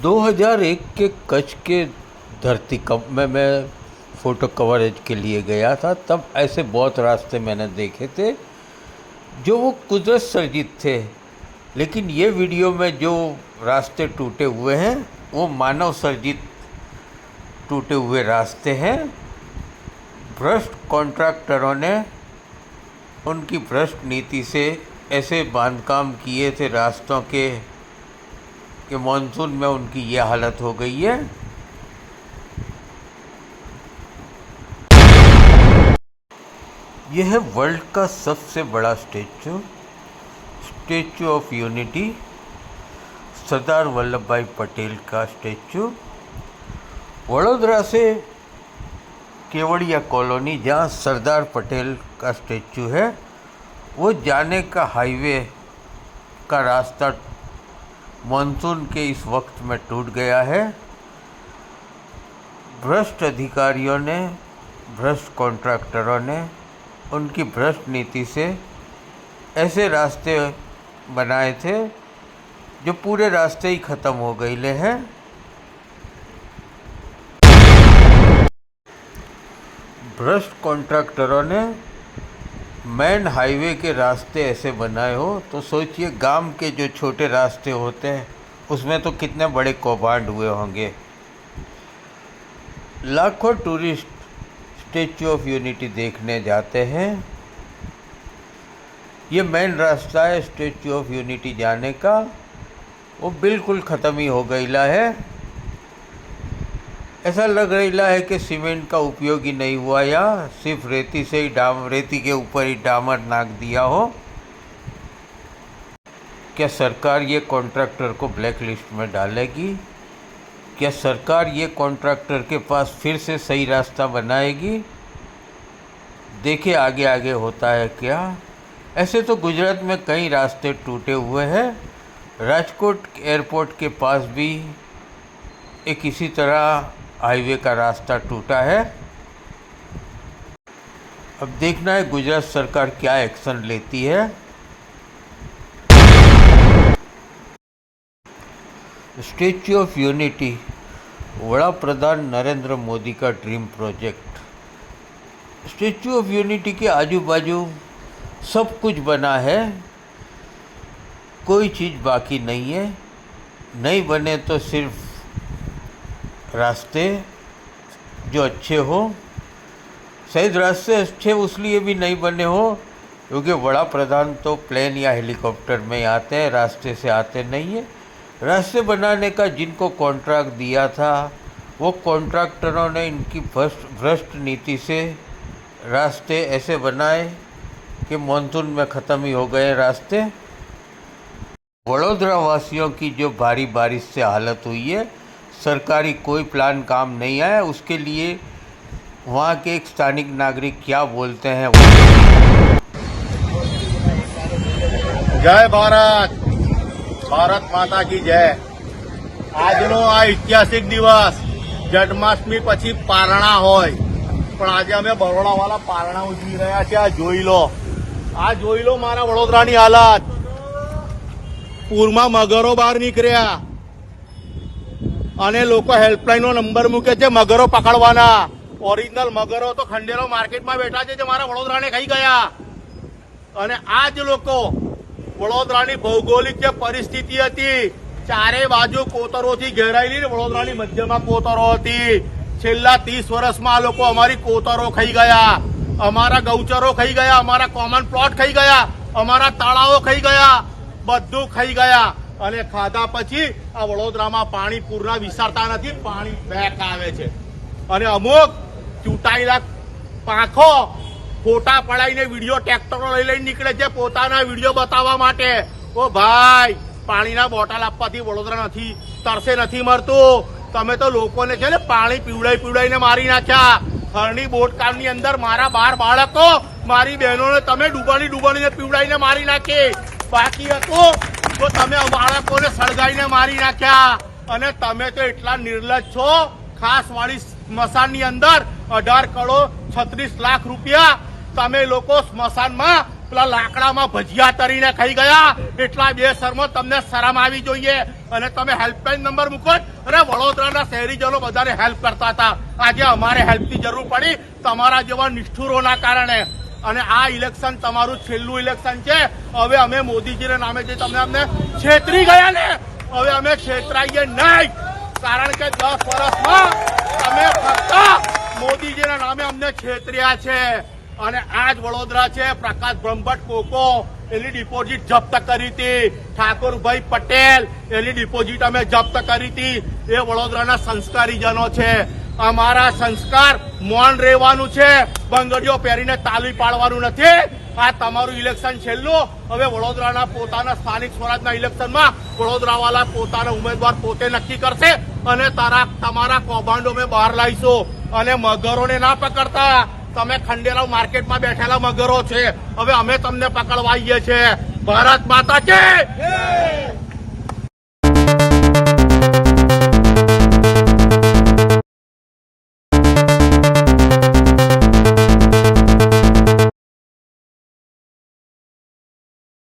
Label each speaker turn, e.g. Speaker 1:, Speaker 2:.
Speaker 1: 2001 के कच्छ के धरती कप में मैं फ़ोटो कवरेज के लिए गया था। तब ऐसे बहुत रास्ते मैंने देखे थे जो वो कुदरत सर्जित थे, लेकिन ये वीडियो में जो रास्ते टूटे हुए हैं वो मानव सर्जित टूटे हुए रास्ते हैं। भ्रष्ट कॉन्ट्रैक्टरों ने उनकी भ्रष्ट नीति से ऐसे बांधकाम किए थे रास्तों के कि मानसून में उनकी ये हालत हो गई है। यह है वर्ल्ड का सबसे बड़ा statue of unity, Sardar Vallabh भाई पटेल का स्टैचू। वडोदरा से केवड़िया कॉलोनी, जहाँ सरदार पटेल का स्टैचू है, वो जाने का हाईवे का रास्ता मानसून के इस वक्त में टूट गया है। भ्रष्ट अधिकारियों ने, भ्रष्ट कॉन्ट्रैक्टरों ने उनकी भ्रष्ट नीति से ऐसे रास्ते बनाए थे जो पूरे रास्ते ही ख़त्म हो गए हैं। भ्रष्ट कॉन्ट्रैक्टरों ने मेन हाईवे के रास्ते ऐसे बनाए हो तो सोचिए गांव के जो छोटे रास्ते होते हैं उसमें तो कितने बड़े कौभांड हुए होंगे। लाखों टूरिस्ट स्टैचू ऑफ यूनिटी देखने जाते हैं। ये मेन रास्ता है स्टैचू ऑफ यूनिटी जाने का, वो बिल्कुल ख़त्म ही हो गया है। ऐसा लग रहा है कि सीमेंट का उपयोग ही नहीं हुआ या सिर्फ रेती से ही रेती के ऊपर ही डामर नाक दिया हो। क्या सरकार ये कॉन्ट्रैक्टर को ब्लैक लिस्ट में डालेगी? क्या सरकार ये कॉन्ट्रैक्टर के पास फिर से सही रास्ता बनाएगी? देखिए आगे आगे होता है क्या। ऐसे तो गुजरात में कई रास्ते टूटे हुए हैं। राजकोट एयरपोर्ट के पास भी एक इसी तरह हाईवे का रास्ता टूटा है। अब देखना है गुजरात सरकार क्या एक्शन लेती है। स्टैच्यू ऑफ यूनिटी वड़ा प्रधान नरेंद्र मोदी का dream project. Statue of unity के आजू बाजू सब कुछ बना है, कोई चीज़ बाकी नहीं है। नहीं बने तो सिर्फ रास्ते जो अच्छे हो। शायद रास्ते अच्छे उसलिए भी नहीं बने हो क्योंकि बड़ा प्रधान तो प्लेन या हेलीकॉप्टर में आते हैं, रास्ते से आते नहीं है। रास्ते बनाने का जिनको कॉन्ट्रैक्ट दिया था वो कॉन्ट्रैक्टरों ने इनकी भ्रष्ट नीति से रास्ते ऐसे बनाए कि मानसून में ख़त्म ही हो गए रास्ते। वडोदरा वासियों की जो भारी बारिश से हालत हुई है, सरकारी कोई प्लान काम नहीं आया। उसके लिए वहाँ के एक स्थानिक नागरिक क्या बोलते हैं।
Speaker 2: जय भारत, भारत माता की जय। આજનો આ ઐતિહાસિક દિવસ જન્માષ્ટમી પછી પારણા હોય, પણ આજે અમે બરોડાવાળા પારણા ઉજવી રહ્યા છે। આ જોઈ લો મારા વડોદરાની હાલત। પૂરમાં મગરો બહાર નીકળ્યા અને લોકો હેલ્પલાઇનનો નંબર મૂકે છે મગરો પકડવાના। ઓરિજિનલ મગરો તો ખંડેરો માર્કેટમાં બેઠા છે જે મારા વડોદરાને ખાઈ ગયા। અને આ જ લોકો વડોદરાની ભૌગોલિક જે પરિસ્થિતિ હતી, ચારે બાજુ કોતરોથી ઘેરાયેલી વડોદરાની મધ્યમાં કોતરો હતી। છેલ્લા 30 વર્ષમાં આ લોકો અમારી કોતરો ખાઈ ગયા, અમારા ગૌચરો ખાઈ ગયા, અમારા કોમન પ્લોટ ખાઈ ગયા, અમારા તળાવો ખાઈ ગયા, બધું ખાઈ ગયા। અને ખાધા પછી આ વડોદરામાં પાણી પૂરના વિસ્તારતા નથી, પાણી બેક આવે છે। અને અમુક ચૂંટાયેલા પાંખો ફોટા પડાઈને વિડીયો ટ્રેક્ટરો લઈને નીકળે છે પોતાના વિડીયો બતાવવા માટે। ઓ ભાઈ, પાણીના બોટલ આપવાથી વડોદરા નથી તરસે નથી મરતું। તમે તો લોકોને છે ને પાણી પીવડાઈને મારી નાખ્યા। હરણી બોટકારની અંદર મારા 12 બાળકો, મારી બહેનોને તમે ડૂબાડીને પીવડાઈને મારી નાખી। બાકી હતું તો તમે બાળકોને સળગાઈને મારી નાખ્યા। અને તમે તો એટલા નિર્લજ્જ છો। ખાસવાળી સ્મશાનની અંદર 18 કરોડ 36 લાખ રૂપિયા તમે લોકો સ્મશાનમાં પેલા લાકડામાં ભજીયા તરીને ખાઈ ગયા એટલા બેશરમો, તમને શરમ આવી જોઈએ. અને તમે હેલ્પલાઇન નંબર મૂકો જ. અરે વડોદરાના શહેરીજનો બધાને હેલ્પ કરતા હતા. આજે અમારે હેલ્પની જરૂર પડી તમારા જેવા નિષ્ઠુરોના કારણે. અને આ ઇલેક્શન તમારું છેલ્લું ઇલેક્શન છે. હવે અમે મોદીજીના નામે જે તમને અમને છેતરી ગયા ને, હવે અમે છેતરાઈએ નહીં. કારણ કે 10 વર્ષમાં તમે ફક્ત મોદીજીના નામે અમને છેતર્યા છે. અને આ જ વડોદરા છે. પ્રકાશ બ્રહ્મભટ્ટ કોકો એની ડિપોઝિટ જપ્ત કરી હતી. ઠાકોરભાઈ પટેલ એની ડિપોઝિટ અમે જપ્ત કરી હતી. એ વડોદરાના સંસ્કારીજનો છે. અમારા સંસ્કાર મૌન રહેવાનું છે. બંગડીઓ પહેરીને તાલી પાડવાનું નથી. આ તમારું ઇલેક્શન છેલ્લું. હવે વડોદરાના પોતાના સ્થાનિક સ્વરાજના ઇલેક્શનમાં વડોદરાવાળા પોતાના ઉમેદવાર પોતે નક્કી કરશે. અને તમારા કૌભાંડો અમે બહાર લાવીશું. અને મગરોને ના પકડતા. તમે ખંડેરાવ માર્કેટમાં બેઠેલા મગરો છે. હવે અમે તમને પકડવા આવીએ છીએ. ભારત માતા છે.